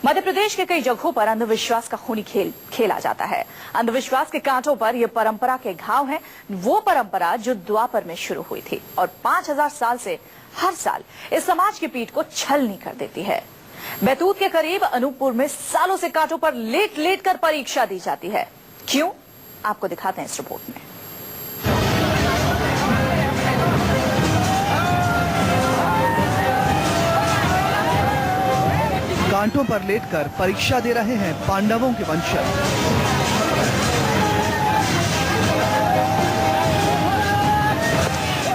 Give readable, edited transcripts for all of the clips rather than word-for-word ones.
मध्य प्रदेश के कई जगहों पर अंधविश्वास का खूनी खेल खेला जाता है। अंधविश्वास के कांटों पर यह परंपरा के घाव है, वो परंपरा जो द्वापर में शुरू हुई थी और 5000 साल से हर साल इस समाज की पीठ को छलनी कर देती है। बैतूल के करीब अनूपपुर में सालों से कांटों पर लेट लेट कर परीक्षा दी जाती है। क्यों, आपको दिखाते हैं इस रिपोर्ट में। कांटों पर लेटकर परीक्षा दे रहे हैं पांडवों के वंशज।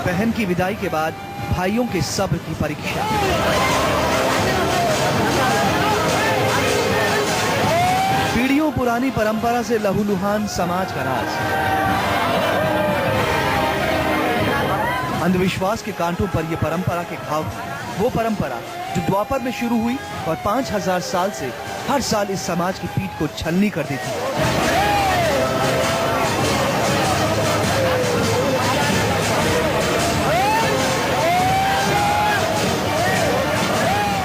बहन की विदाई के बाद भाइयों के सब्र की परीक्षा। पीढ़ियों पुरानी परंपरा से लहूलुहान समाज का राज। अंधविश्वास के कांटों पर यह परंपरा के घाव है, वो परंपरा जो द्वापर में शुरू हुई और 5000 साल से हर साल इस समाज की पीठ को छलनी कर देती है।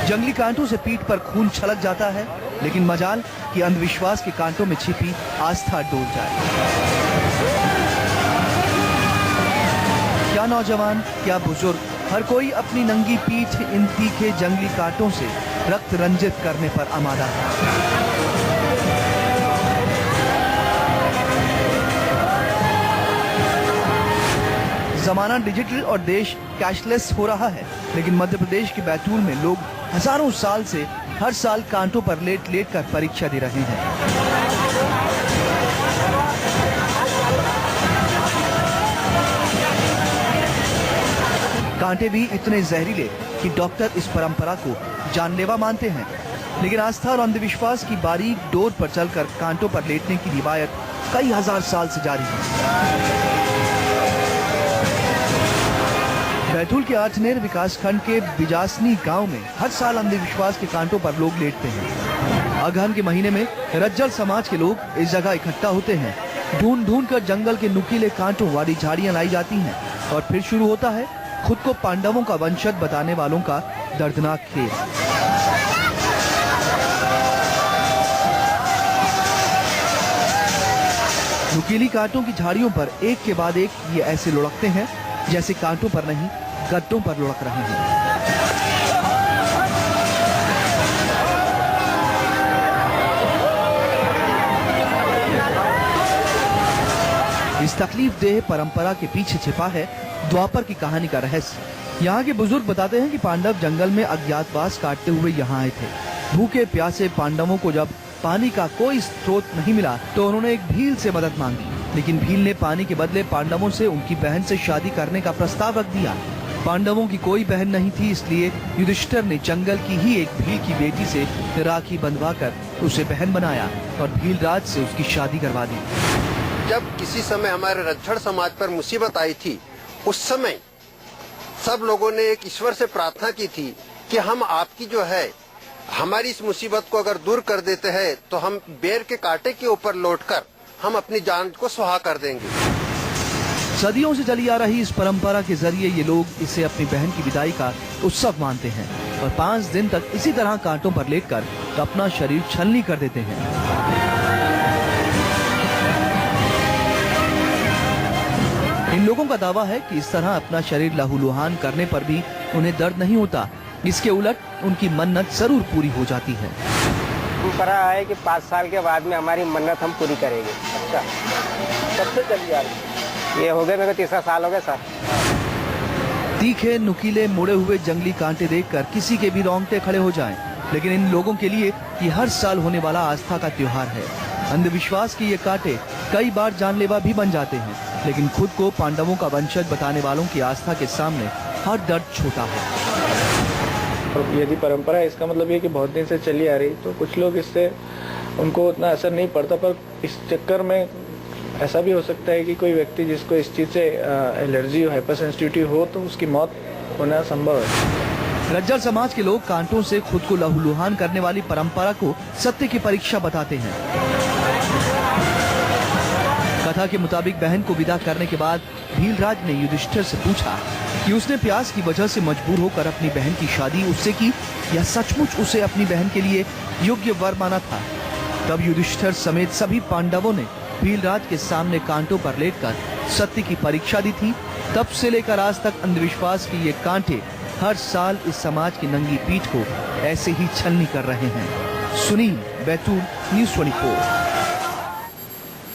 जंगली कांटों से पीठ पर खून छलक जाता है, लेकिन मजाल कि अंधविश्वास के कांटों में छिपी आस्था डोल जाए। क्या नौजवान, क्या बुजुर्ग, हर कोई अपनी नंगी पीठ इन तीखे जंगली कांटों से रक्त रंजित करने पर आमादा है। जमाना डिजिटल और देश कैशलेस हो रहा है, लेकिन मध्य प्रदेश के बैतूल में लोग हजारों साल से हर साल कांटों पर लेट लेट कर परीक्षा दे रहे हैं। कांटे भी इतने जहरीले कि डॉक्टर इस परंपरा को जानलेवा मानते हैं, लेकिन आस्था और अंधविश्वास की बारीक डोर पर चलकर कांटों पर लेटने की रिवायत कई हजार साल से जारी है। बैतूल के आठनेर विकासखंड के बिजासनी गांव में हर साल अंधविश्वास के कांटों पर लोग लेटते हैं। अगहन के महीने में रज्जल समाज के लोग इस जगह इकट्ठा होते हैं। ढूंढ ढूंढ कर जंगल के नुकीले कांटों वाली झाड़ियां लाई जाती हैं और फिर शुरू होता है खुद को पांडवों का वंशज बताने वालों का दर्दनाक खेल। नुकीली कांटों की झाड़ियों पर एक के बाद एक ये ऐसे लुढ़कते हैं जैसे कांटों पर नहीं, गद्दों पर लुढ़क रहे हैं। इस तकलीफदेह परंपरा के पीछे छिपा है द्वापर की कहानी का रहस्य। यहाँ के बुजुर्ग बताते हैं कि पांडव जंगल में अज्ञातवास काटते हुए यहाँ आए थे। भूखे प्यासे पांडवों को जब पानी का कोई स्रोत नहीं मिला तो उन्होंने एक भील से मदद मांगी, लेकिन भील ने पानी के बदले पांडवों से उनकी बहन से शादी करने का प्रस्ताव रख दिया। पांडवों की कोई बहन नहीं थी, इसलिए युधिष्ठिर ने जंगल की ही एक भील की बेटी से राखी बंधवाकर उसे बहन बनाया और भीलराज से उसकी शादी करवा दी। जब किसी समय हमारे रज्जड़ समाज पर मुसीबत आई थी, उस समय सब लोगों ने एक ईश्वर से प्रार्थना की थी कि हम आपकी जो है हमारी इस मुसीबत को अगर दूर कर देते हैं तो हम बेर के कांटे के ऊपर लौटकर हम अपनी जान को सुहा कर देंगे। सदियों से चली आ रही इस परंपरा के जरिए ये लोग इसे अपनी बहन की विदाई का उत्सव मानते हैं और 5 दिन तक इसी तरह कांटों पर लेटकर अपना शरीर छलनी कर देते हैं। इन लोगों का दावा है कि इस तरह अपना शरीर लहूलुहान करने पर भी उन्हें दर्द नहीं होता। इसके उलट उनकी मन्नत जरूर पूरी हो जाती है। परंपरा है कि 5 साल के बाद में हमारी मन्नत हम पूरी करेंगे। अच्छा, कब से चली आ रही? ये हो गए, मेरे को 3 साल हो गए सर। तीखे नुकीले मुड़े हुए जंगली कांटे देखकर किसी के भी रोंगटे खड़े हो जाएं, लेकिन इन लोगों के लिए ये हर साल होने वाला आस्था का त्योहार है। अंधविश्वास के ये कांटे कई बार जानलेवा भी बन जाते हैं, लेकिन खुद को पांडवों का वंशज बताने वालों की आस्था के सामने हर दर्द छोटा है। यदि परंपरा है, इसका मतलब ये कि बहुत दिन से चली आ रही, तो कुछ लोग इससे उनको उतना असर नहीं पड़ता, पर इस चक्कर में ऐसा भी हो सकता है कि कोई व्यक्ति जिसको इस चीज़ से एलर्जी हो, हाइपर सेंसिटिविटी हो, तो उसकी मौत होना संभव है। रज्जल समाज के लोग कांटों से खुद को लहूलुहान करने वाली परंपरा को सत्य की परीक्षा बताते हैं। कथा के मुताबिक बहन को विदा करने के बाद भीलराज ने युधिष्ठिर से पूछा कि उसने प्यास की वजह से मजबूर होकर अपनी बहन की शादी उससे की या सचमुच उसे अपनी बहन के लिए योग्य वर माना था। तब युधिष्ठिर समेत सभी पांडवों ने भीलराज के सामने कांटों पर लेटकर सत्य की परीक्षा दी थी। तब से लेकर आज तक अंधविश्वास के ये कांटे हर साल इस समाज की नंगी पीठ को ऐसे ही छलनी कर रहे हैं। सुनील, बैतूल, न्यूज़ 24।